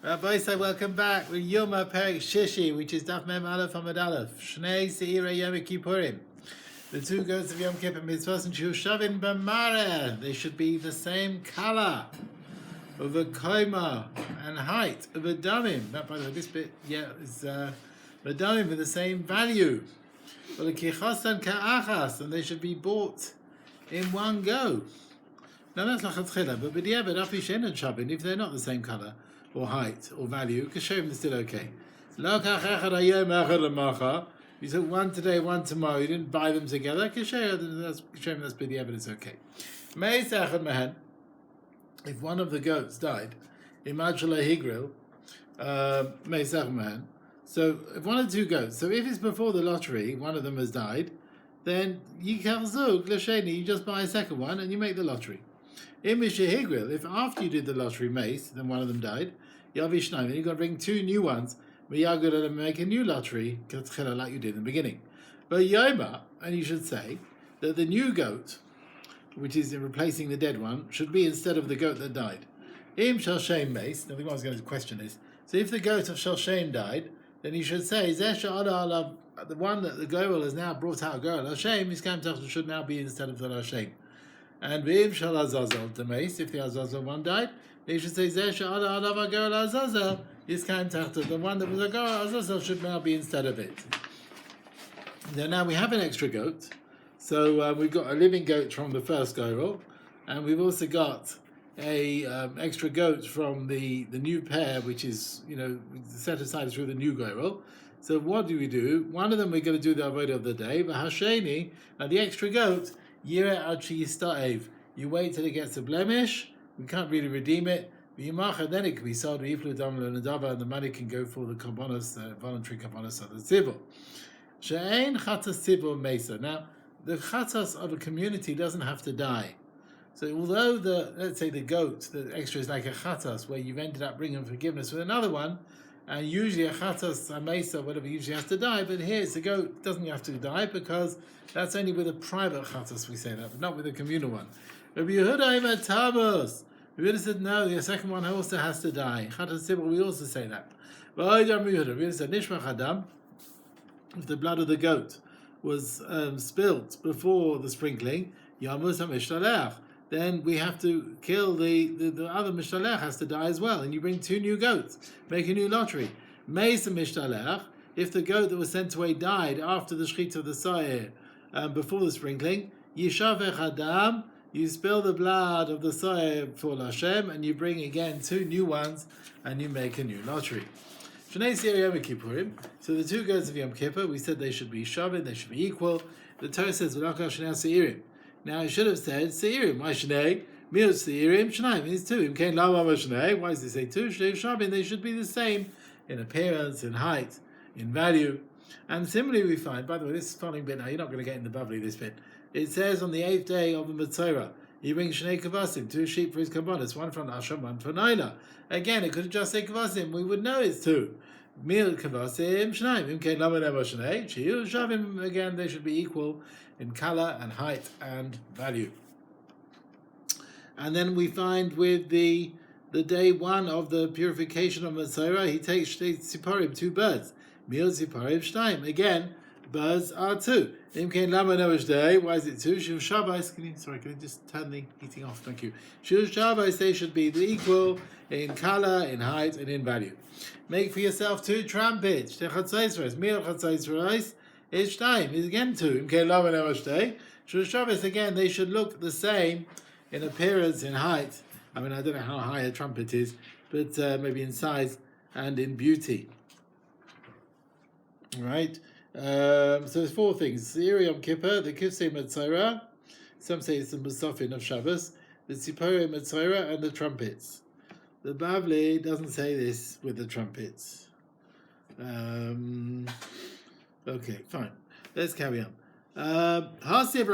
Rabbi say welcome back. We're Yoma Perek Shishi, which is Daf Mem Aleph Amud Aleph. Shnei Seira Yom Kippurim. The two goats of Yom Kippur mitzvahs and Shushavin B'Mareh. They should be the same color of a koima and height of a damim. That, by the way, this bit, is the damim with the same value. Well, kichasan ka'achas, and they should be bought in one go. Now that's lachatchila, but b'diavad afi shein and shabin, if they're not the same color or height or value, kashem is still okay. Lo kach echad hayom echad l'macha. You took one today, one tomorrow. You didn't buy them together. Kashem, that's b'diavad. It's okay. Meis echad mehen. If one of the goats died, imagine higril, meis echad mehen. So if one of the two goats, so if it's before the lottery, one of them has died, then you just buy a second one and you make the lottery. If after you did the lottery mace, then one of them died, then you've got to bring two new ones, but you're going to make a new lottery, like you did in the beginning. But Yoma, and you should say that the new goat, which is replacing the dead one, should be instead of the goat that died. Im Shalshem mace, now the one I was going to question this. So if the goat of Shalshem died, then you should say, the one that the girl has now brought out, girl Hashem, his kamtach should now be instead of the Hashem. And V'im Shal Azazel, the mace, if the Azazel one died, then you should say, girl Azazel, his kamtach, the one that was a girl Azazel should now be instead of it. Then now we have an extra goat, so we've got a living goat from the first girl, and we've also got a extra goat from the new pair, which is set aside through the new girl. So what do? One of them we're going to do the avodah of the day. But Hasheni, now the extra goat, yireh ad sheyistaev. You wait till it gets a blemish. We can't really redeem it. Then it can be sold. And the money can go for the kabbanos, the voluntary kabbanos of the civil. She'ein chatas civil mesa. Now the chatas of a community doesn't have to die. So although let's say the goat, the extra is like a chatas, where you've ended up bringing forgiveness with another one, and usually a chatas, a mesa, whatever, usually has to die, but here it's a goat, doesn't have to die, because that's only with a private chatas we say that, but not with a communal one. Rabbi Yehuda Ima Tabos. Rabbi Yehuda said, no, the second one also has to die. Chatas Sibel, we also say that. But Rabbi Yehuda said, Nishma Chadam, if the blood of the goat was spilt before the sprinkling, Yamus HaMishtalech, then we have to kill the other mishtalech has to die as well, and you bring two new goats, make a new lottery. Meisa mishtalech, if the goat that was sent away died after the shechita of the sair, before the sprinkling, yishavech adam, you spill the blood of the sair for Hashem, and you bring again two new ones, and you make a new lottery. Shnei Seira Yom Kippurim. So the two goats of Yom Kippur, we said they should be shavit, they should be equal. The Torah says v'lakav shnei seirim. Now it should have said Seirim. Why Shnei? Miut Seirim Shnei means two. Imkain Lama Shnei. Why does it say two? Shnei Shabin. They should be the same in appearance, in height, in value. And similarly, we find. By the way, this following bit now you're not going to get in the bubbly. This bit. It says on the 8th day of the Mitzvah, you bring Shnei Kavasim, two sheep for his kabbalas, one for Asham, one for Naila. Again, it could have just said Kavasim. We would know it's two. Mil Kavasim Shnei. Imkain Lama Shnei. Shiu Shabim. Again, they should be equal in color and height and value. And then we find with the day one of the purification of Matzorah, he takes Siparim, two birds. Mil Siparim Shtaim. Again, birds are two. Imkain Lama Day. Why is it two? Shul Shabbos. Can you just turn the heating off? Thank you. Shul Shabbos, they should be equal in color, in height, and in value. Make for yourself two trumpets. Techatzos, Mil Chatzos. It's time is again two. Shul Shabbos again, they should look the same in appearance, in height. I mean, I don't know how high a trumpet is, but maybe in size and in beauty. All right. So there's four things: Seira Yom Kippur, the Kivsei Matzorah. Some say it's the Musafin of Shabbos, the Tzipori Matzorah, and the trumpets. The Bavli doesn't say this with the trumpets. Okay, fine. Let's carry on. Now it says,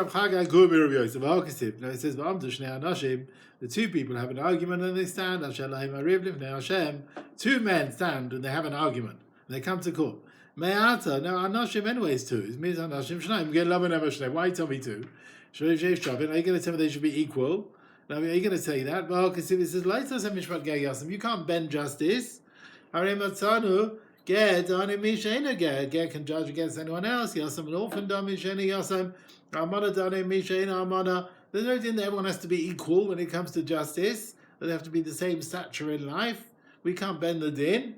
the two people have an argument and they stand. Two men stand and they have an argument. And they come to court. Now, Anashim anyways two. Why tell me two? Are you going to tell me they should be equal? Now, are you going to say that? Well, because if it says, you can't bend justice. Harim Atzanu, Ger, Dani Mishaina Ger. Ger can judge against anyone else. Yasam, an orphan, Dami Shani Yasam. Amana, Dani Mishaina Amana. There's no reason that everyone has to be equal when it comes to justice. They have to be the same stature in life. We can't bend the din.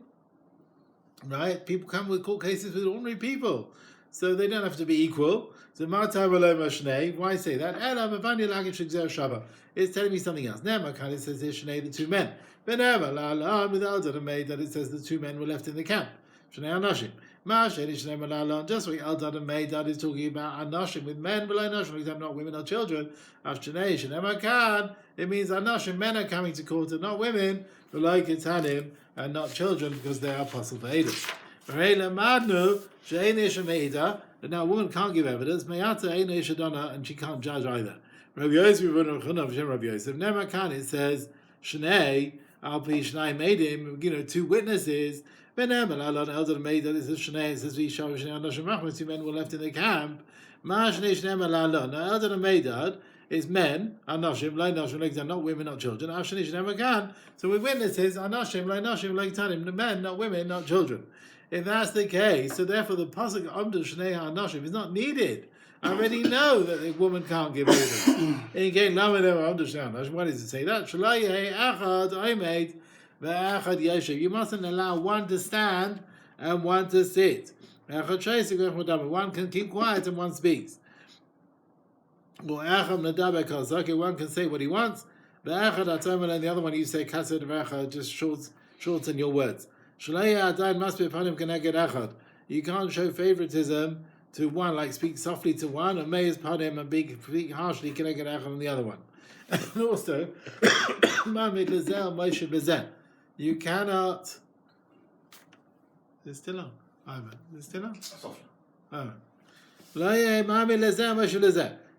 Right? People come with court cases with ordinary people. So they don't have to be equal. So why say that? It's telling me something else. It says here Shnei, the two men. That it says the two men were left in the camp. Just like Eldad and Meidad is talking about Anashim with men, below Anashim, not women or children. It means Anashim, men are coming to court and not women, below Kitanim, and not children because they are apostle for Edom. But now a woman can't give evidence, and she can't judge either. Rabbi Yosef, it says, Shnei, Alpi Shnei made him, two witnesses. It says Shnei, it says two men were left in the camp. Now Eldad and Meidad is men, Anashim, not women, not children. So with witnesses, Anashim, the men, not women, not children. If that's the case, so therefore the pasuk Amdu Shnei Anashim is not needed. I already know that the woman can't give evidence. Why does it say that? You mustn't allow one to stand and one to sit. One can keep quiet and one speaks. One can say what he wants, and the other one you say just shorten your words. Must be upon him. You can't show favoritism to one, like speak softly to one, and may is upon him and speak harshly on the other one. And also, you cannot. Is it still on? Is it still on?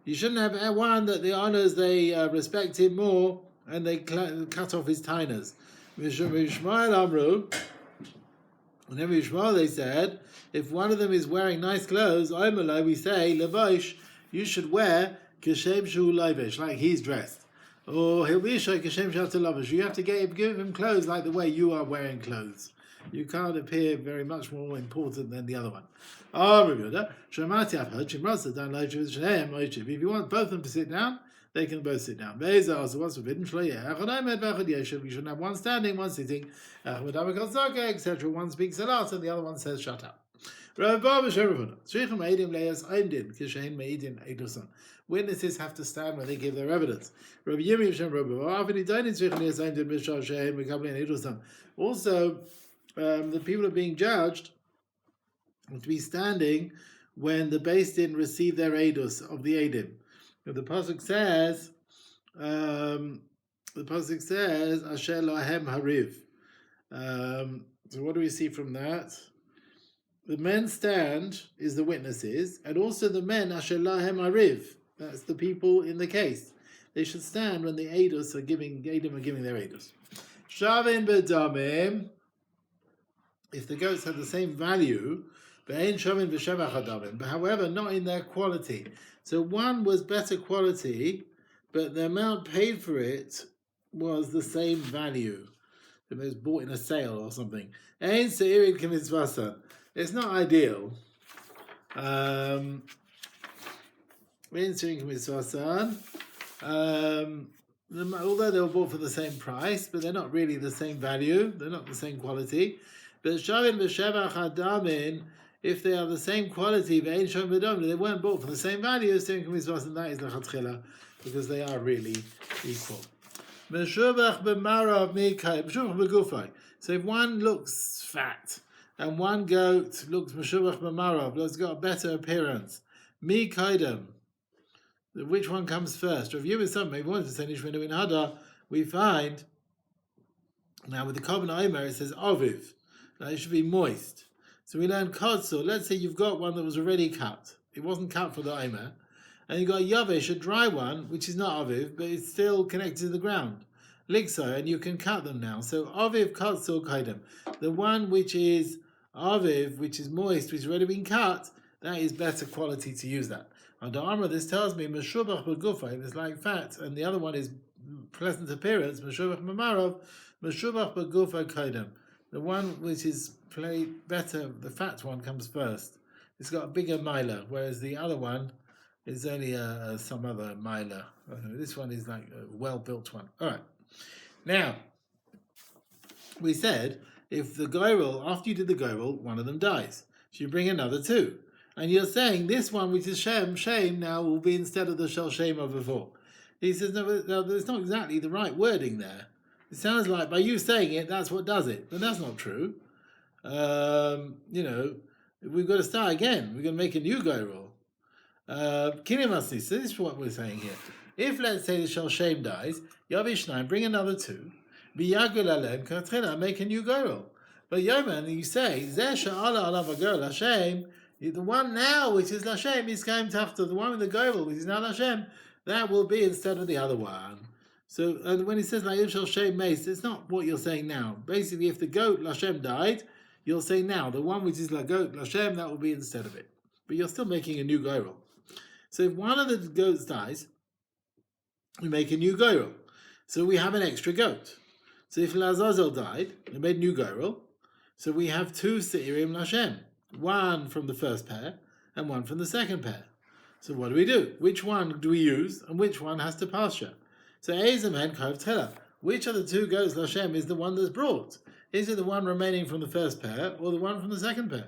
You shouldn't have one that the honors they respect him more and they cut off his tiners. Whenever Yishmael they said, if one of them is wearing nice clothes, we say, Levosh, you should wear Kishem Shu Levosh, like he's dressed. Or Hilvisha Kishem Shu Levosh. You have to give him clothes like the way you are wearing clothes. You can't appear very much more important than the other one. If you want both of them to sit down, they can both sit down. So what's forbidden? You shouldn't have one standing, one sitting, etc. One speaks a lot and the other one says shut up. Witnesses have to stand when they give their evidence. Also, the people are being judged to be standing when the Beis Din receive their edus of the edim. The pasuk says, Asher lahem hariv. So what do we see from that? The men stand is the witnesses, and also the men Asher lahem hariv. That's the people in the case. They should stand when the edus are giving their edus. Shavin b'damim. If the goats have the same value, but however, not in their quality. So one was better quality, but the amount paid for it was the same value. It was bought in a sale or something. It's not ideal. Although they were bought for the same price, but they're not really the same value. They're not the same quality. But Shavin v'Shevach Hadamin, if they are the same quality, they weren't bought for the same value, and that is the because they are really equal. So if one looks fat and one goat looks meshubach b'marav, has got a better appearance, mi kaidem, which one comes first? If you something, maybe one to in Hada, we find now with the Korban Omer it says aviv. Now it should be moist. So we learn kotzel. Let's say you've got one that was already cut. It wasn't cut for the Omer. And you've got a yavesh, a dry one, which is not aviv, but it's still connected to the ground. Ligso, and you can cut them now. So aviv, kotzel, kaidem. The one which is aviv, which is moist, which has already been cut, that is better quality to use that. Under Amra, this tells me meshubach b'gufa, it's like fat, and the other one is pleasant appearance, meshubach b'marov, meshubach b'gufa kaidem. the one which is played better, the fat one comes first. It's got a bigger miler, whereas the other one is only some other miler. This one is like a well-built one. All right. Now, we said if the goyrel, after you did the goyrel, one of them dies. So you bring another two. And you're saying this one, which is shame, now will be instead of the shel shem of before. He says, no, there's not exactly the right wording there. It sounds like by you saying it, that's what does it. But that's not true. We've got to start again. We're going to make a new goyrel. Kinemasni, so this is what we're saying here. If, let's say, the shel shem dies, Yavishnai, bring another two. Biyagul alem katchila, make a new goyrel. But Yoman, you say, Zeh sha'ala alav ha'goyrel Hashem, the one now which is Lashem is came after the one with the goyrel, which is now Lashem, that will be instead of the other one. So when he says La'il shel shem mace, it's not what you're saying now. Basically, if the goat Lashem died, you'll say now the one which is la goat Lashem, that will be instead of it. But you're still making a new goyrel. So if one of the goats dies, we make a new goyrel. So we have an extra goat. So if Lazazel died, we made a new goyrel. So we have two Seirim Lashem, one from the first pair and one from the second pair. So what do? Which one do we use and which one has to pasture? So Ezem Hen Kov Tela. Which of the two goats Lashem is the one that's brought? Is it the one remaining from the first pair or the one from the second pair?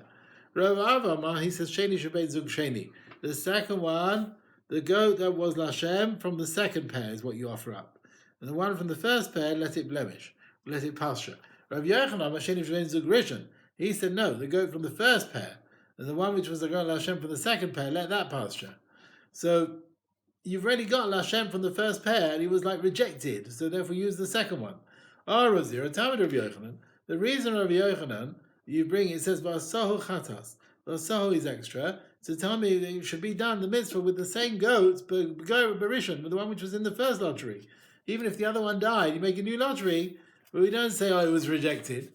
Rav Avamah, he says Sheni Shabbat Zug Sheni. The second one, the goat that was Lashem from the second pair is what you offer up. And the one from the first pair, let it blemish, let it pasture. Rav Yochanan, Sheni Shabbat Zug Rishon. He said no, the goat from the first pair, and the one which was the goat Lashem from the second pair, let that pasture. So you've already got Lashem from the first pair, and he was like rejected. So therefore, use the second one. Razir, Talmud Rav Yochanan. The reason Rav Yochanan you bring it says Vasahu Chatas. Vasahu is extra. So tell me that it should be done the mitzvah with the same goats, but Berishon, with the one which was in the first lottery. Even if the other one died, you make a new lottery, but we don't say it was rejected.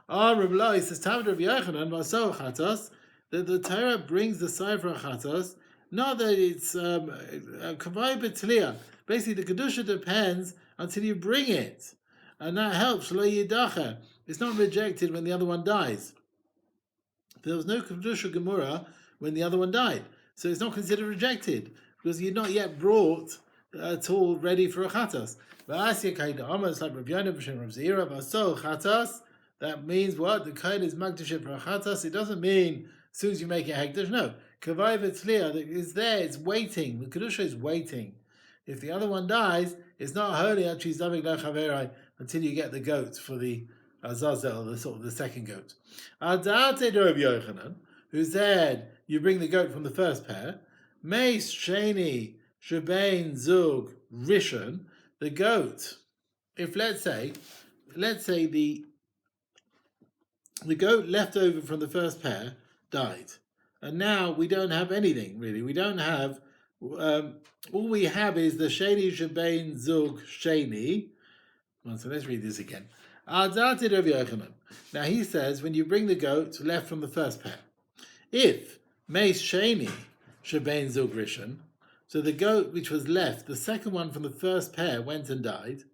Rav Lo says Talmud Rav Yochanan Vasahu Chatas that the Torah brings the Sefer Chatas. Not that it's kavai betliya. Basically, the kedusha depends until you bring it, and that helps. Lo yidacha. It's not rejected when the other one dies. There was no kedusha gemura when the other one died, so it's not considered rejected because you're not yet brought at all ready for a chatas. That means what? The kain is magdashim for a chatas. It doesn't mean as soon as you make it hekdesh. No. Kavai v'tzliya is there, it's waiting. The Kedusha is waiting. If the other one dies, it's not holy until you get the goat for the Azazel, the second goat. Adate Rav Yochanan, who said you bring the goat from the first pair. Meis Sheni Shebein Zug Rishon, the goat. If let's say the goat left over from the first pair died. And now we don't have anything, really. We don't have, all we have is the Sheni Shebein Zug Sheni. So let's read this again. Now he says, when you bring the goat left from the first pair, if Meis Sheni Shebein Zug Rishon, so the goat which was left, the second one from the first pair went and died,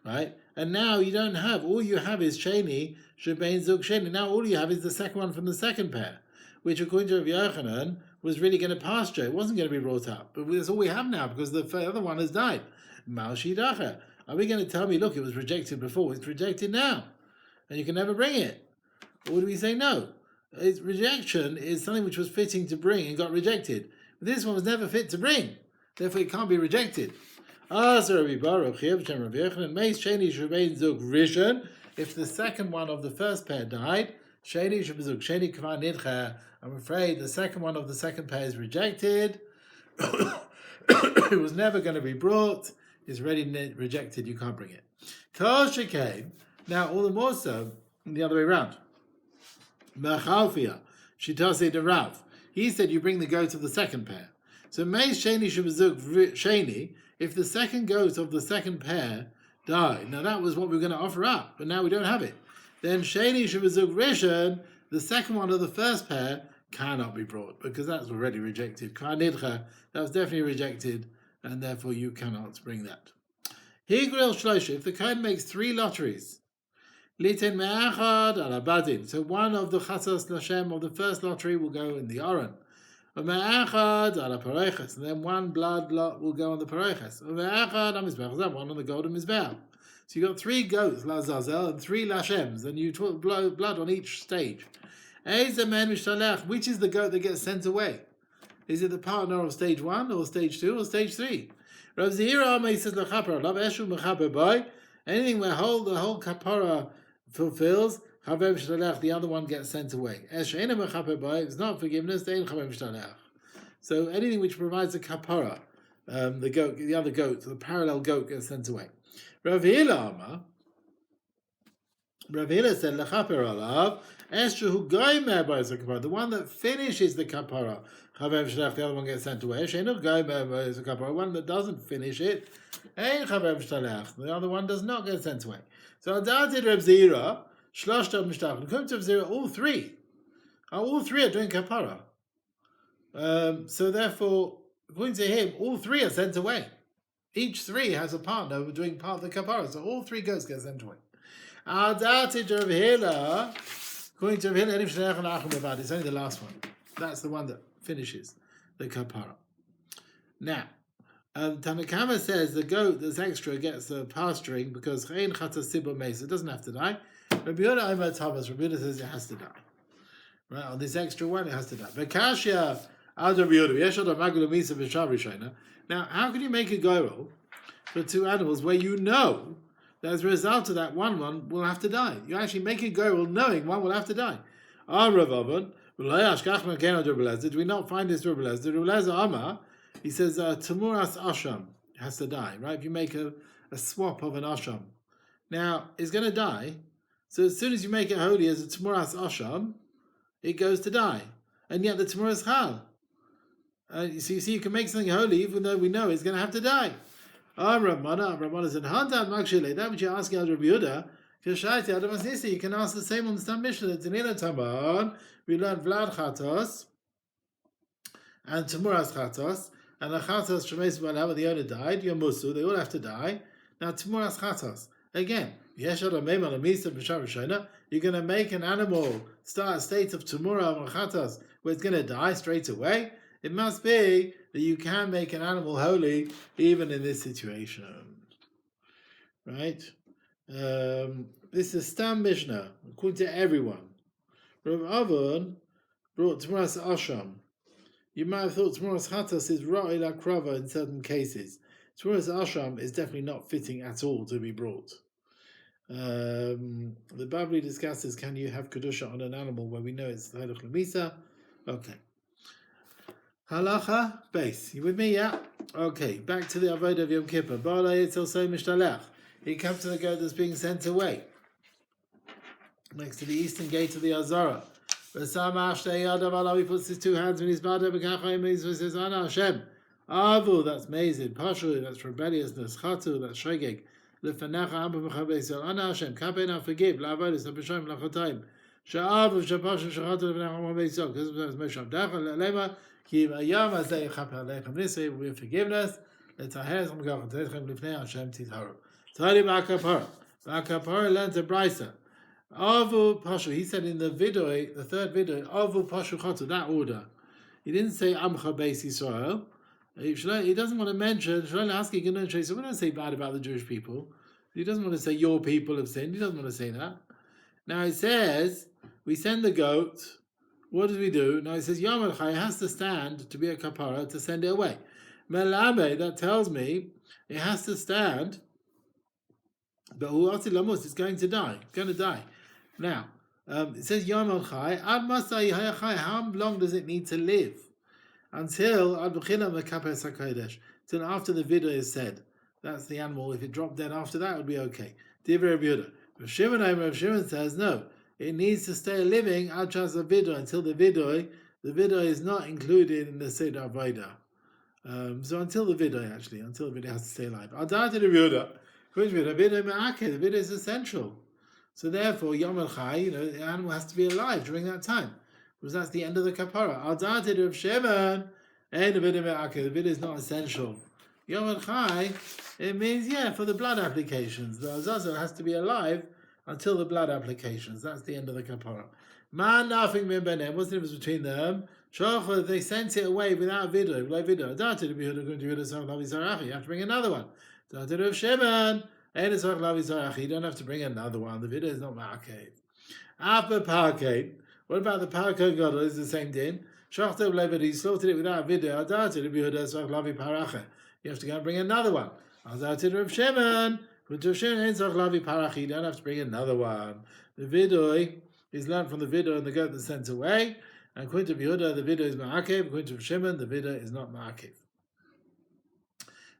right? And now you don't have, all you have is Sheni Shebein Zug Sheni. Now all you have is the second one from the second pair, which according to Rav Yochanan was really going to pasture. It wasn't going to be brought up. But that's all we have now because the other one has died. Mal Shidacha. Are we going to tell me, look, it was rejected before, it's rejected now, and you can never bring it? Or do we say no? Its rejection is something which was fitting to bring and got rejected. But this one was never fit to bring. Therefore it can't be rejected. If the second one of the first pair died, I'm afraid the second one of the second pair is rejected. It was never going to be brought. It's already rejected. You can't bring it. Kol Shekain. Now, all the more so, the other way around. Machalfia. Shitase de Rav. He said you bring the goat of the second pair. So Meis Sheni Shebazuk Sheni. If the second goat of the second pair died, now that was what we were going to offer up, but now we don't have it. Then Sheni Shebazuk Rishon, the second one of the first pair, cannot be brought because that's already rejected. That was definitely rejected, and therefore you cannot bring that. Higril Shloisha, if the Kohen makes 3 lotteries, Litin me'achad ala badin. So one of the chatzos l'Hashem of the first lottery will go in the Aron. Me'achad ala pareiches. And then one blood lot will go on the pareiches. Me'achad ala mizbech. One on the golden mizbech. So you got 3 goats, Lazazel, and 3 Lashems, and you put blood on each stage. Which is the goat that gets sent away? Is it the partner of stage 1, or stage 2, or stage 3? Rav Zira says, anything where the whole kapara fulfills, the other one gets sent away. If it's not forgiveness, so anything which provides a kapara, the other goat, the parallel goat gets sent away. Rav Hila said, "Lechaper alav eshehu goymer b'yis kapara." The one that finishes the kapara, chavev shalach, the other one gets sent away. Sheinu goymer b'yis kapara. One that doesn't finish it, ein chavev shalach. The other one does not get sent away. So adated Rav Zira, shloshta mishtach. According to Rav Zira, all three are doing kapara. So therefore, according to him, all 3 are sent away. Each 3 has a partner doing part of the kapara, so all 3 goats get sent away. According to Rav Hila, it's only the last one. That's the one that finishes the kapara. Now, Tanakama says the goat that's extra gets the pasturing because it doesn't have to die. Rabbi Yehuda says it has to die. Right, on this extra one, it has to die. Now, how can you make a goyrel for 2 animals where you know that as a result of that one will have to die? You actually make a goyrel knowing one will have to die. Did we not find this Rabbi Lezer? He says, Tamuras Asham has to die, right? If you make a swap of an Asham. Now, it's going to die, so as soon as you make it holy as a Tamuras Asham, it goes to die. And yet the Tamuras Chal. So you see, you can make something holy even though we know it's going to have to die. Ramana said, that which you're asking Rabbi Yehuda, you can ask the same on the Stam Mishnah. It's in Taman. We learned Vlad Chatos and Tamuras Chatos, and the Chatos Shemesh Balav, the owner died, Yomusu, they all have to die. Now Tamuras Chatos. Again, you're going to make an animal start a state of Tamura or Chatos where it's going to die straight away. It must be that you can make an animal holy even in this situation. Right? This is Stam Mishnah, according to everyone. Rav Avon brought Tmuras Asham. You might have thought Tmuras Chatos is Ra'i Lakrava in certain cases. Tmuras Asham is definitely not fitting at all to be brought. The Babli discusses, can you have Kedusha on an animal where we know it's Halacha Lemisa? Okay. Halacha base. You with me? Yeah? Okay. Back to the Avodah of Yom Kippur. He comes to the goat that's being sent away. Next to the eastern gate of the Azara. He puts his 2 hands in his bada, and he says, Ana Hashem. Avu, that's mazid. Pashu, that's rebelliousness. Chatu, that's shogeg. Lefanecha Abba Mechabe Yisrael. Ana Hashem, kapena forgive. La'avodas ha'b'shoim la'chotayim. Sha'avu shapashu shachatu lefanecha Abba Yisrael. Because it's Moshe Abdacha le'lema. Ki v'ayam azeh yichaper aleichem nisri. With forgiveness. Letzaher zom gach tetchem lifnei Hashem titharu. Tari ba'akapara. Ba'akapara learns a brisa. Avu pashu. He said in the vidui, the 3rd vidui, Avu pashu chatu. That order. He didn't say Amcha Beis Yisrael. He doesn't want to mention, so we don't say bad about the Jewish people. He doesn't want to say your people have sinned. He doesn't want to say that. Now it says, we send the goat. What do we do? Now it says, Yom Chai has to stand to be a kapara to send it away. Melame, that tells me it has to stand, but it's going to die. It's going to die. Now, it says Yom Chai, Ad Masai Hayachai, how long does it need to live? Until after the video is said. That's the animal. If it dropped dead after that, it would be okay. Rav Shimon says no. It needs to stay living until the video is not included in the Seder Avodah. So until the video has to stay alive. The video is essential. So therefore, Yom Chai, the animal has to be alive during that time. Because that's the end of the kapara. Al-Da'atid of Shimon, the vid is not essential. Yom Chai, it means, for the blood applications. The Azazel has to be alive until the blood applications. That's the end of the kapara. Man nothing benem. What's the difference between them? They sent it away without video. You have to bring another one. You don't have to bring another one. The video is not market. After parkade. What about the parkade gadol? Is the same din. He slaughtered it without video. You have to go and bring another one. You don't have to bring another one. The vidui is learned from the vidui and the goat that's sent away. And according to Yehuda, the vidui is ma'akev. According to Shimon, the vidui is not ma'akev.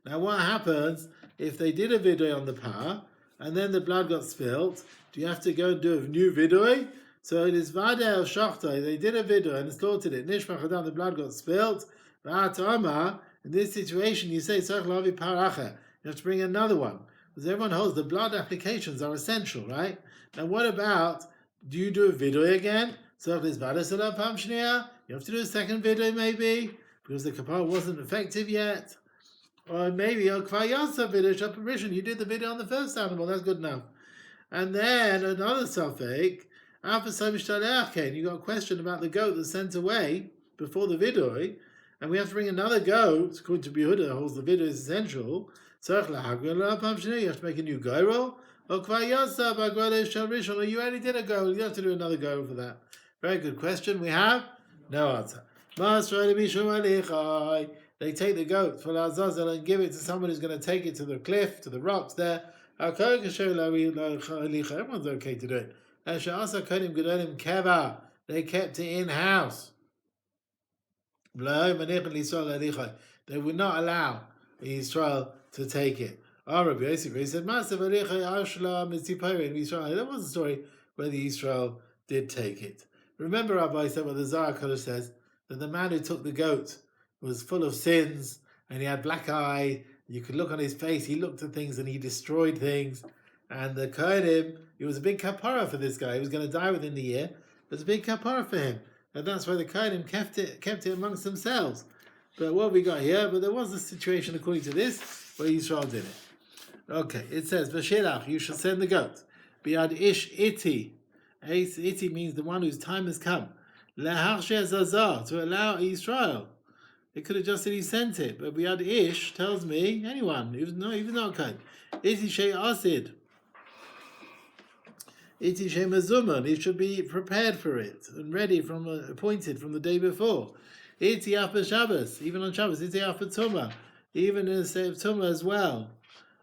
Now, what happens if they did a vidui on the par and then the blood got spilt? Do you have to go and do a new vidui? So it is vadeh shachtai. They did a vidui and slaughtered it. Nishmach adam, the blood got spilt. Va'atama. In this situation, you say tzarich lavi paracha. You have to bring another one because everyone holds the blood applications are essential, right? Now, what about? Do you do a vidui again? You have to do a second vidui maybe because the kapara wasn't effective yet. Or maybe you did the video on the first animal, that's good enough. And then another suffix, you got a question about the goat that's sent away before the vidui, and we have to bring another goat, according to Yehuda, holds the vidui is essential. You have to make a new goyrol. Or you already did a goyrol, you have to do another goyrol for that. Very good question. We have no answer. They take the goat for Azazel and give it to someone who's going to take it to the cliff, to the rocks there. Everyone's okay to do it. They kept it in house. They would not allow Israel to take it. Rabbi Yosef said, that was a story where the Israel did take it. Remember, Rabbi said what the Zohar Kodesh says, that the man who took the goat was full of sins, and he had black eye. You could look on his face. He looked at things and he destroyed things. And the Kohanim, it was a big kapara for this guy. He was going to die within the year. It was a big kapara for him, and that's why the Kohanim kept it amongst themselves. But what we got here? But there was a situation according to this where Yisrael did it. Okay, it says V'shilach, you shall send the goat. Biad ish iti. Iti means the one whose time has come. Lahar she'ezazar, to allow Israel. It could have just said he sent it, but Biad ish tells me anyone, even not kind. Iti she'asid. Iti she'mezuman. He should be prepared for it and ready appointed from the day before. Iti after Shabbos, even on Shabbos. Iti after Tumah, even in the state of Tumah as well.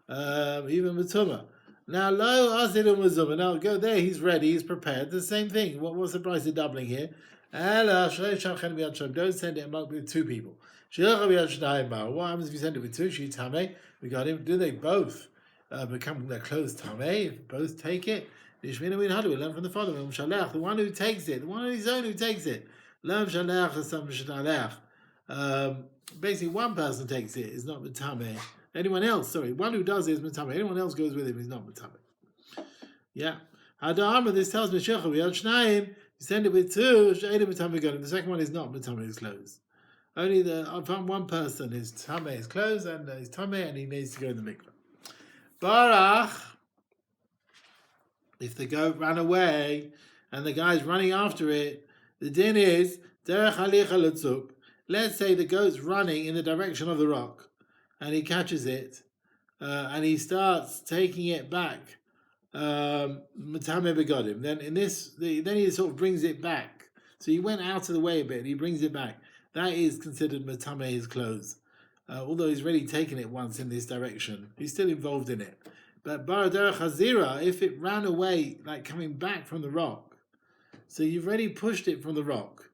Even with Tumah. Now, lo asid umezuma. Now, go there. He's ready. He's prepared. The same thing. What's the price of doubling here? Don't send it among two people. What happens if you send it with two? We got him. Do they both become their clothes tamei? If both take it, we learn from the father. The one who takes it, the one on his own who takes it. Basically, one person takes it is not tamei. Anyone else, one who does it is tamei. Anyone else goes with him is not tamei. Yeah. This tells me you send it with two. The second one is not tamei his clothes. Only one person is tamei his clothes and he's tamei and he needs to go in the mikveh. Barach. If the goat ran away and the guy's running after it, the din is derech halicha letzuk. Let's say the goat's running in the direction of the rock, and he catches it, and he starts taking it back. Matame begodim. Then he sort of brings it back. So he went out of the way a bit, and he brings it back. That is considered matame his clothes. Although he's already taken it once in this direction, he's still involved in it. But Baraderech Hazira, if it ran away, like coming back from the rock, so you've already pushed it from the rock,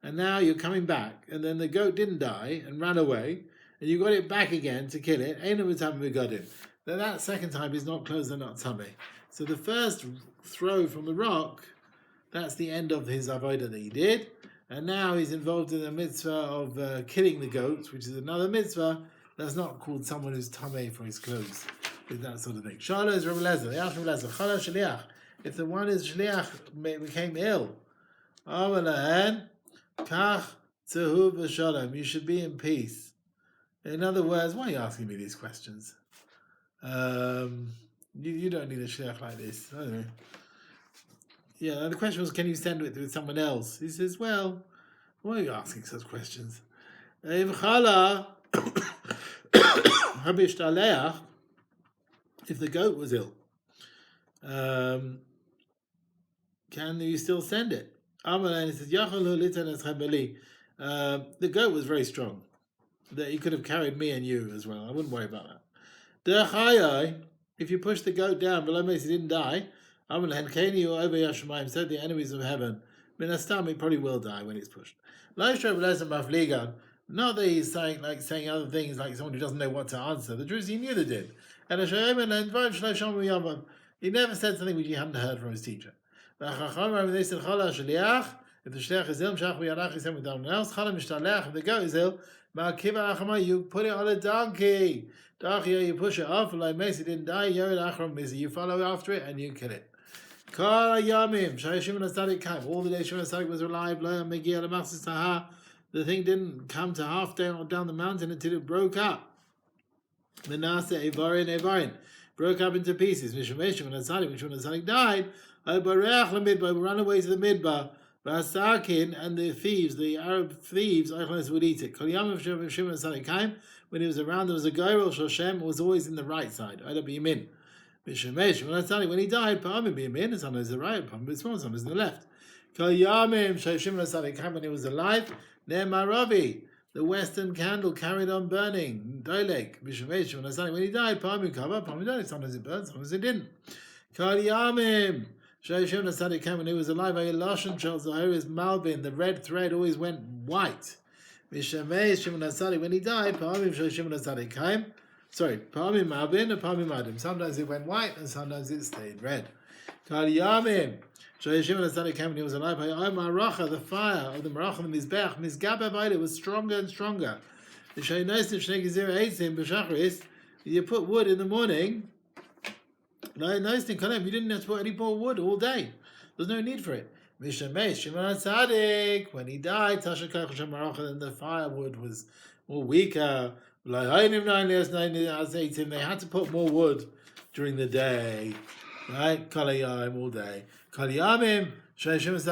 and now you're coming back, and then the goat didn't die and ran away, and you got it back again to kill it, then that second time is not closed and not tummy. So the first throw from the rock, that's the end of his avodah that he did, and now he's involved in the mitzvah of killing the goat, which is another mitzvah that's not called someone who's tamei for his clothes. With that sort of thing. Shala is Rabbi Lezer. They asked Rabbi Lezer, Chala shliach. If the one is shliach became ill, Amalahen, Kach Tzehu v'Shalom. You should be in peace. In other words, why are you asking me these questions? You don't need a shliach like this. I don't know. Yeah, the question was, can you send it with someone else? He says, well, why are you asking such questions? If the goat was ill, can you still send it? He says, the goat was very strong. That he could have carried me and you as well. I wouldn't worry about that. If you push the goat down, below me, he didn't die. Said the enemies of heaven. He probably will die when it's pushed. Not that he's saying other things like someone who doesn't know what to answer. The truth is he knew they did. And he never said something which he hadn't heard from his teacher. If the shliach is ill, if the goat is ill, you put it on a donkey. You push it off, like Macy didn't die, you follow after it and you kill it. All the days Shimon HaTzadik was alive, the thing didn't come to half down the mountain until it broke up. Broke up into pieces. When Shimon HaTzadik died, ran away to the midbar. And the thieves, the Arab thieves, would eat it. When he was around, there was a guy, Shoshem, was always in the right side. When he died, sometimes the right, sometimes the left. When he was alive, the western candle carried on burning. When he died, sometimes it burned, sometimes it didn't. When he was alive, his malbin, the red thread always went white. When he died, sometimes it went white and sometimes it stayed red. When he was alive, the fire of the Marach and the Mizbech, was stronger and stronger. You put wood in the morning. No, you didn't have to put any more wood all day. There's no need for it. When he died, then the firewood was more weaker. They had to put more wood during the day. Right? All day. When he was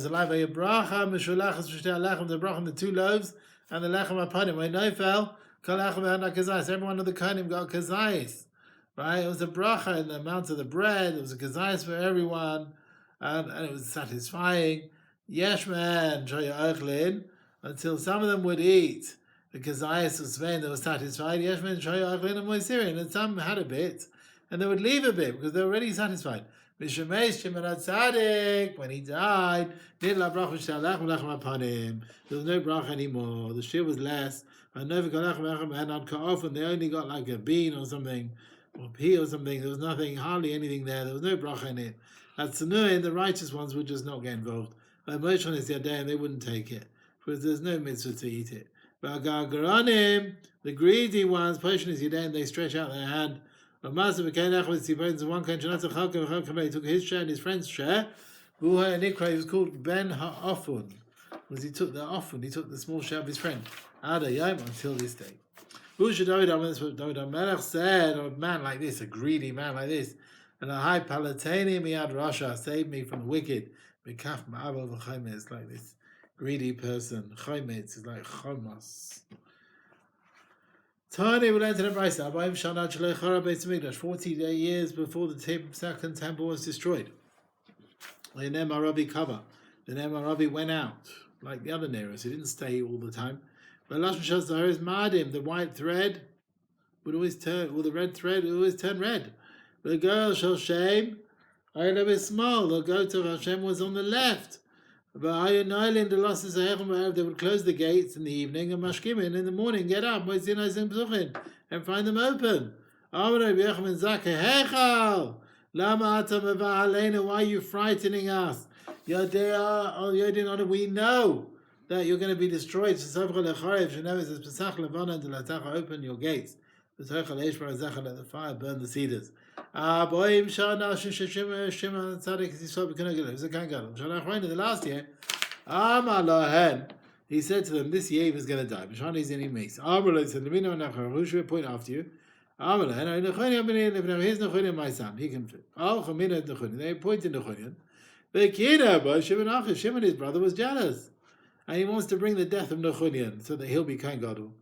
alive, the two loaves and the lechem apanim. When no fell, everyone of the kohanim got kazayis. Right? It was a bracha in the amount of the bread. It was a kazayis for everyone, and it was satisfying. Yeshman shoya until some of them would eat the kazayis of Svein that was satisfied. Yeshman shoya and moisirin, and some had a bit, and they would leave a bit because they were already satisfied. When he died, there was no bracha anymore. The shir was less, and often they only got like a bean or something, or pea or something. There was nothing, hardly anything there. There was no bracha in it. At Sanuin, the righteous ones would just not get involved. Like Moshe on his day, they wouldn't take it because there's no mitzvah to eat it. But the greedy ones, Moshe is Yadayim, they stretch out their hand. One took his share and his friend's share. He was called Ben Ha'ofun, because he took the ofun, he took the small share of his friend. Until this day. Melech said, a man like this, a greedy man like this, and a high palatani miad Rasha, save me from the wicked. Bekaf ma'avel v'chometz, like this greedy person. Chometz is like chomos. Tani will enter the Brisa. 40 years before the second temple was destroyed. The Nehemiah Arabi cover. The Nehemiah Arabi went out like the other Neros. He didn't stay all the time. But Lashon Shazar is Madim. The white thread would always turn, or the red thread would always turn red. The girl shall shame. I a bit small. The goat of Hashem was on the left. But they would close the gates in the evening and mashkimin in the morning, get up, and find them open. Why are you frightening us? We know that you're going to be destroyed. Open your gates. Let the fire burn the cedars. The last year, he said to them, this year is going to die. Who should we appoint after you? Here's Nechonian, my son. He can fit. They appointed Nechonian. Shimon, his brother, was jealous. And he wants to bring the death of Nechonian so that he'll be Kohen Gadol.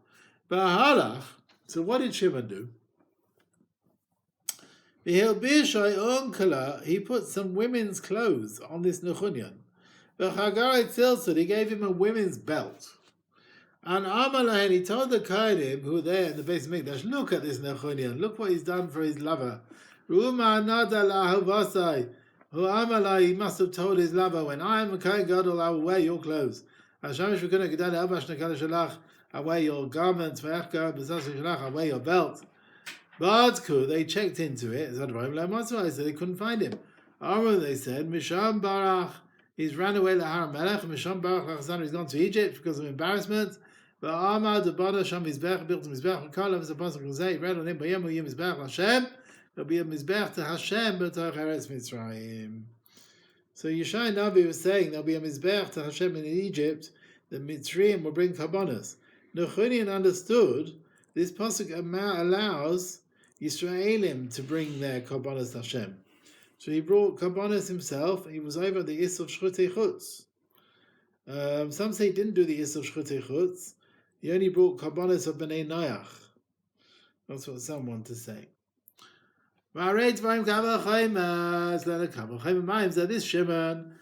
So what did Shimon do? He put some women's clothes on this Nechonian. He gave him a women's belt. And Amalahen, he told the Kohanim who were there in the Beis Mikdash, look at this Nechonian, look what he's done for his lover. He must have told his lover, when I am a Kohen Gadol, I will wear your clothes. I wear your garments, I wear your belt. But they checked into it, so they couldn't find him. They said, Misham Barach, he's ran away to Harav Melech, Misham Barach, he's gone to Egypt because of embarrassment. But Amar the Bada Sham Mizbech built a Mizbech. Kalav is a pasuk will say, read on him by Yom Mizbech Hashem. There'll be a Mizbech to Hashem, but to Eretz Mitzrayim. So Yeshai Navi was saying there'll be a Mizbech to Hashem in Egypt. The Mitzrayim will bring karbonos. Nechonian understood this pasuk allows Yisraelim to bring their karbonos to Hashem. So he brought karbonos himself. He was over the Is of Shchutei Chutz. Some say he didn't do the Is of Shchutei Chutz. He only brought karbonos of Bnei Noach. That's what some want to say. This Shimon,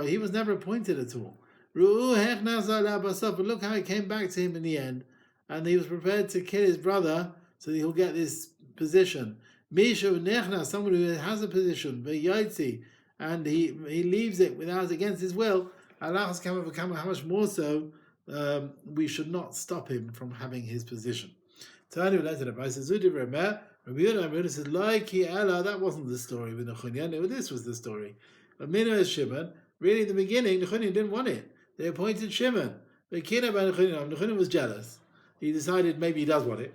he was never appointed at all. But look how it came back to him in the end. And he was prepared to kill his brother so that he'll get this position. Someone who has a position, and he leaves it against his will. Allah has come how much more so we should not stop him from having his position. Rabbi Yehuda says, that wasn't the story with Nechonian, this was the story. But Mina is Shimon, really in the beginning, Nechonian didn't want it. They appointed Shimon. But Nechonian was jealous. He decided maybe he does want it.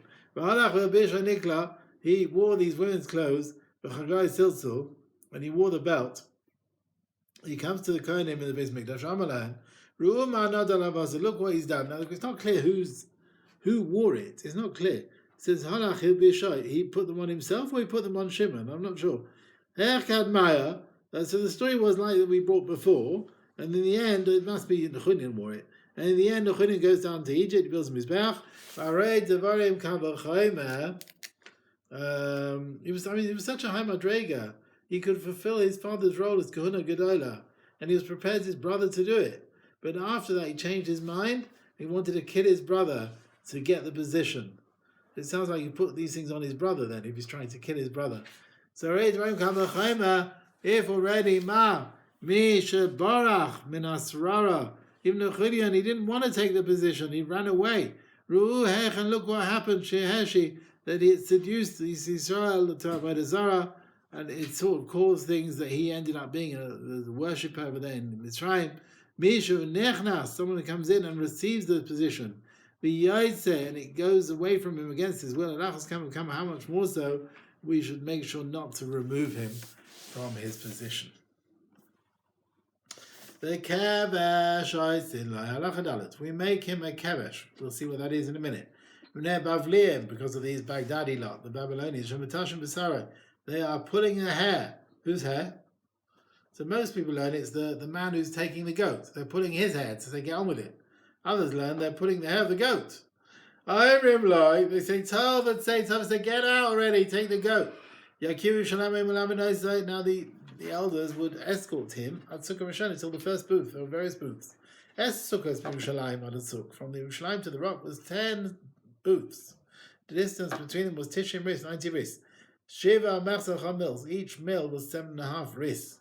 He wore these women's clothes, and he wore the belt. He comes to the Kohanim in the Beis Mikdash. Look what he's done. Now it's not clear who wore it. It's not clear. It says he put them on himself or he put them on Shimon. I'm not sure. So the story was like that we brought before, and in the end it must be Nechonian wore it. And in the end Nechonian goes down to Egypt, he builds a Mizbech. He was such a high madrega. He could fulfill his father's role as Kahuna Gedola, and he was prepared his brother to do it. But after that, he changed his mind. He wanted to kill his brother to get the position. It sounds like he put these things on his brother then, if he's trying to kill his brother. So, if already Misha Barach Minasrara, even Nechonian, he didn't want to take the position, he ran away. And look what happened, Sheheshi, that he had seduced Israel to Avodah Zarah, and it sort of caused things that he ended up being a worshipper over there in Mitzrayim. Mishu Nechnas, someone who comes in and receives the position. And it goes away from him against his will. And how much more so we should make sure not to remove him from his position. The Kevesh, we make him a Kevesh. We'll see what that is in a minute. Because of these Baghdadi lot, the Babylonians, they are pulling a hair. Whose hair? So most people learn it's the man who's taking the goat. They're pulling his hair so they get on with it. Others learn they're pulling the hair of the goat. They say, say, get out already, take the goat. Now the elders would escort him at Sukkah Rishon until the first booth. There were various booths. From the Yerushalmi to the rock was 10 booths. The distance between them was Tishim Ris, 90 Ris. Shiva Machzach mills. Each mill was 7.5 Ris.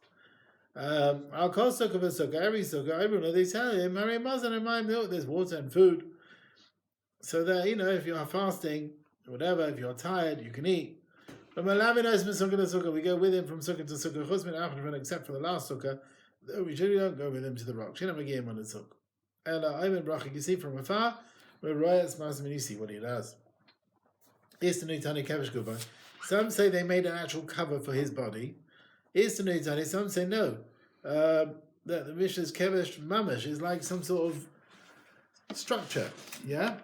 I'll call Sukkah for Sukkah. Every Sukkah, everyone, they tell him, Mary Mazan and my milk, there's water and food. So that, if you're fasting, or whatever, if you're tired, you can eat. But we go with him from Sukkah to Sukkah, except for the last Sukkah, we usually don't go with him to the rock. On the Sukkah. You see from afar, when you see what he does. Some say they made an actual cover for his body. Some say no. That the Mishnah's Kevesh Mamash is like some sort of structure, yeah?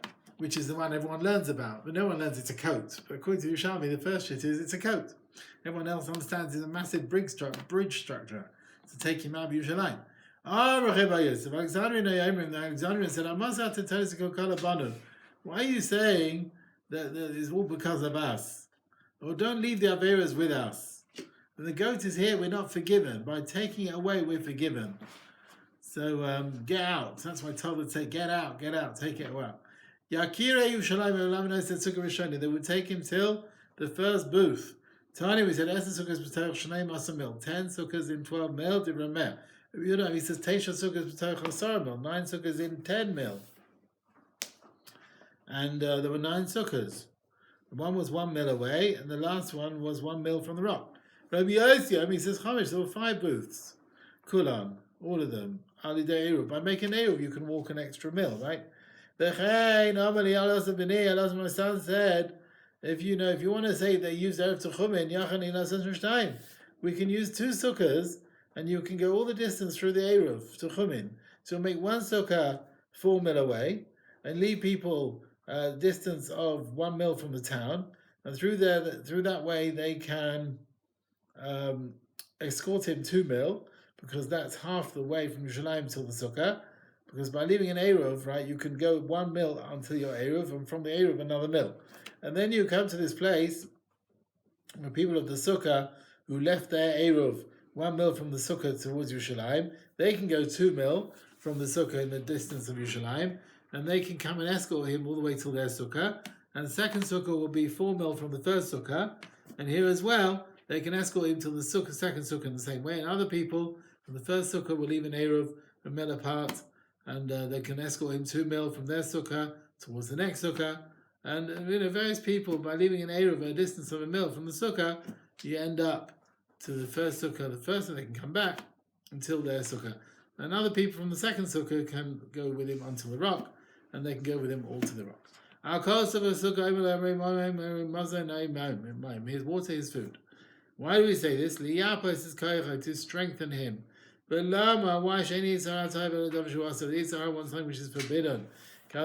which is the one everyone learns about. But no one learns it's a coat. But according to Yerushalmi, the first shit is it's a coat. Everyone else understands it's a massive bridge structure to take him out of Yerushalayim. Alexandrian said, why are you saying that it's all because of us? Or don't leave the Averas with us. When the goat is here, we're not forgiven. By taking it away, we're forgiven. So get out. That's why Tov would say, get out, take it away. Yakire Yerushalmi, they would take him till the first booth. Tani, we said, 10 sukkahs in 12 mil, Divrameh. He says, 9 sukkahs in 10 mil. And there were 9 sukkahs. One was 1 mil away, and the last one was 1 mil from the rock. Rabbi Yossi, he says, Chamish, there were 5 booths. Kulan, all of them. Ali de Eruv. By making Eruv, you can walk an extra mil, right? My son said, if you want to say they use Erev Techumin, we can use 2 sukkahs, and you can go all the distance through the Eruv to Chumin. So make 1 sukkah 4 mil away, and leave people a distance of 1 mil from the town, and through that way they can escort him 2 mil, because that's half the way from Yerushalayim till the sukkah. Because by leaving an Eruv, right, you can go 1 mil until your Eruv, and from the Eruv another mil. And then you come to this place where people of the sukkah who left their Eruv 1 mil from the sukkah towards Yerushalayim, they can go 2 mil from the sukkah in the distance of Yerushalayim, and they can come and escort him all the way till their sukkah. And the second sukkah will be 4 mil from the first sukkah, and here as well, they can escort him till the second sukkah in the same way. And other people from the first sukkah will leave an Eruv a mil apart, and they can escort him 2 mil from their sukkah towards the next sukkah. And various people, by leaving an Eruv at a distance of a mil from the sukkah, you end up to the first sukkah, and they can come back until their sukkah. And other people from the second sukkah can go with him until the rock, and they can go with him all to the rock. Our cost of a sukkah, his water, his food. Why do we say this? To strengthen him. But Lama, why Shani these are one thing which is forbidden. He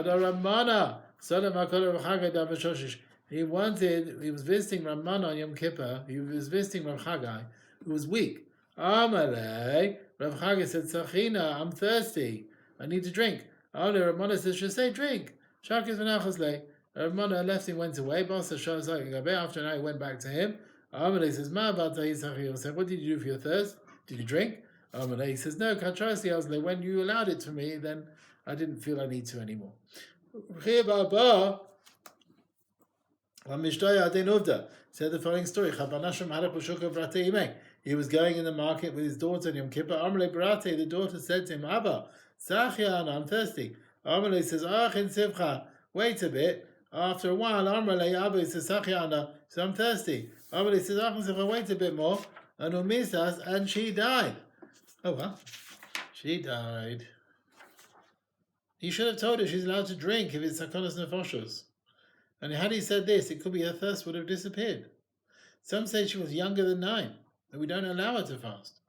was visiting Ramana on Yom Kippur, he was visiting Rav Chagai, who was weak. Amalei, Rav Chagai said, Sachina, I'm thirsty, I need to drink. Amalei, Ramana says, should say drink. Shakis v'nachasle. Ramana left him, went away. After an hour, he went back to him. Amalei says, Ma said, what did you do for your thirst? Did you drink? Amalei says, no, Katrasi Azle, when you allowed it to me, then I didn't feel I need to anymore. Said the following story. He was going in the market with his daughter on Yom Kippur. The daughter said to him, Abba, I'm thirsty. Amalei says, wait a bit. After a while, Abba says, so I'm thirsty. Amalei says, wait a bit more. And she died. Oh well, she died. He should have told her she's allowed to drink if it's sakonos nefashos. And had he said this, it could be her thirst would have disappeared. Some say she was younger than 9, and we don't allow her to fast.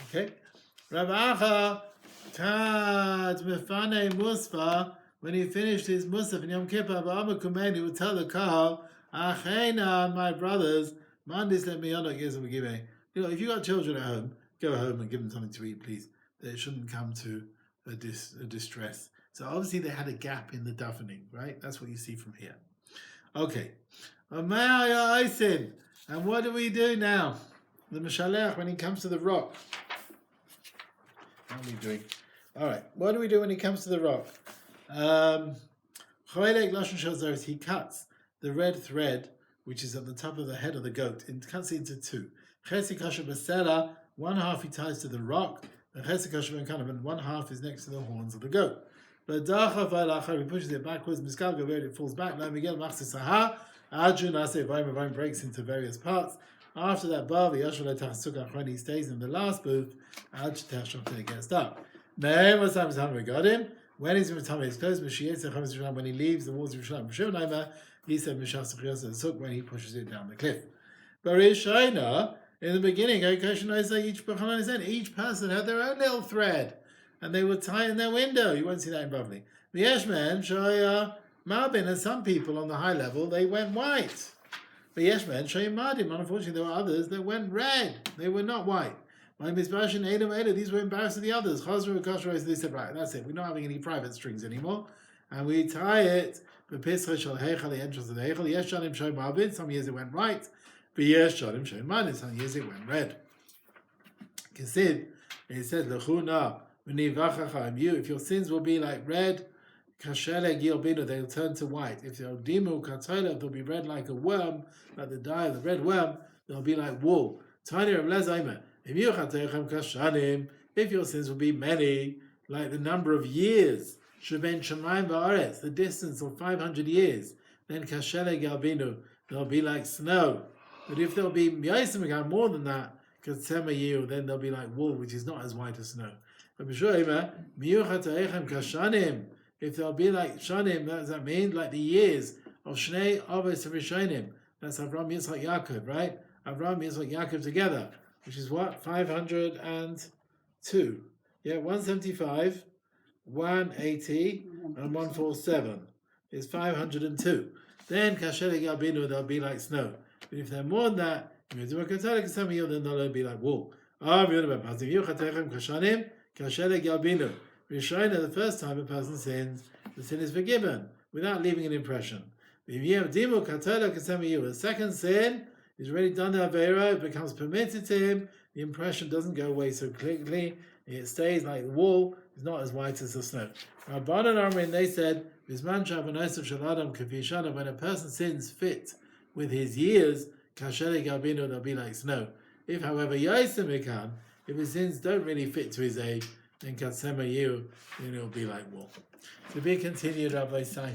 Okay? Rav Acha Tad Mefane Musfa, when he finished his Musaf in Yom Kippur, he would tell the Kahal, Achena, my brothers, Mandis let me on if you got children at home, go home and give them something to eat, please. It shouldn't come to a distress. So obviously they had a gap in the davening, right? That's what you see from here. Okay. And what do we do now? The Mishalech, when he comes to the rock. How are we doing? All right. What do we do when he comes to the rock? He cuts the red thread, which is at the top of the head of the goat, and cuts it into 2. One half he ties to the rock, and one half is next to the horns of the goat. But he pushes it backwards, it falls back, breaks into various parts. After that, he stays in the last booth until it gets dark. We got him. When he's closed, when he leaves the walls of Yerushalmi, he said, when he pushes it down the cliff. But in the beginning, each person had their own little thread, and they would tie in their window. You won't see that in Bavli. V'yeshmen shoya marbin, and some people on the high level, they went white. V'yeshmen shoya mardim, unfortunately there were others that went red. They were not white. These were embarrassed of the others. They said, right, that's it. We're not having any private strings anymore. And we tie it. The entrance of the Heichal. Yes, Shalim Shoy Marbin. Some years it went right. But yes, Shalim Shoy Marbin. Some years it went red. Kisid, it said, you, if your sins will be like red, they'll turn to white. If they'll they'll be red like a worm, like the dye of the red worm, they'll be like wool. Tiny of Lezaimer. If your sins will be many, like the number of years, the distance of 500 years, then kashele galbinu, they'll be like snow. But if they'll be more than that, then they'll be like wool, which is not as white as snow. But if they'll be like shanim, what does that mean? Like the years of Shnei Avos Rishonim. That's Avram, Yitzchak, Yaakov, right? Avram, Yitzchak, Yaakov together, which is what? 502. Yeah, 175, 180, and 147 is 502. Then Kashele Galbinu, they'll be like snow. But if they're more than that, then they'll be like wool. Kashele Galbinu. Rishayna, the first time a person sins, the sin is forgiven without leaving an impression. The second sin is already done the Avera, it becomes permitted to him, the impression doesn't go away so quickly, it stays like the wool, it's not as white as the snow. Rabbanan Amrin, they said, when a person sins fit with his years, they'll be like snow. If, however, if his sins don't really fit to his age, then it'll be like wool. To be continued, Rabbi Sai.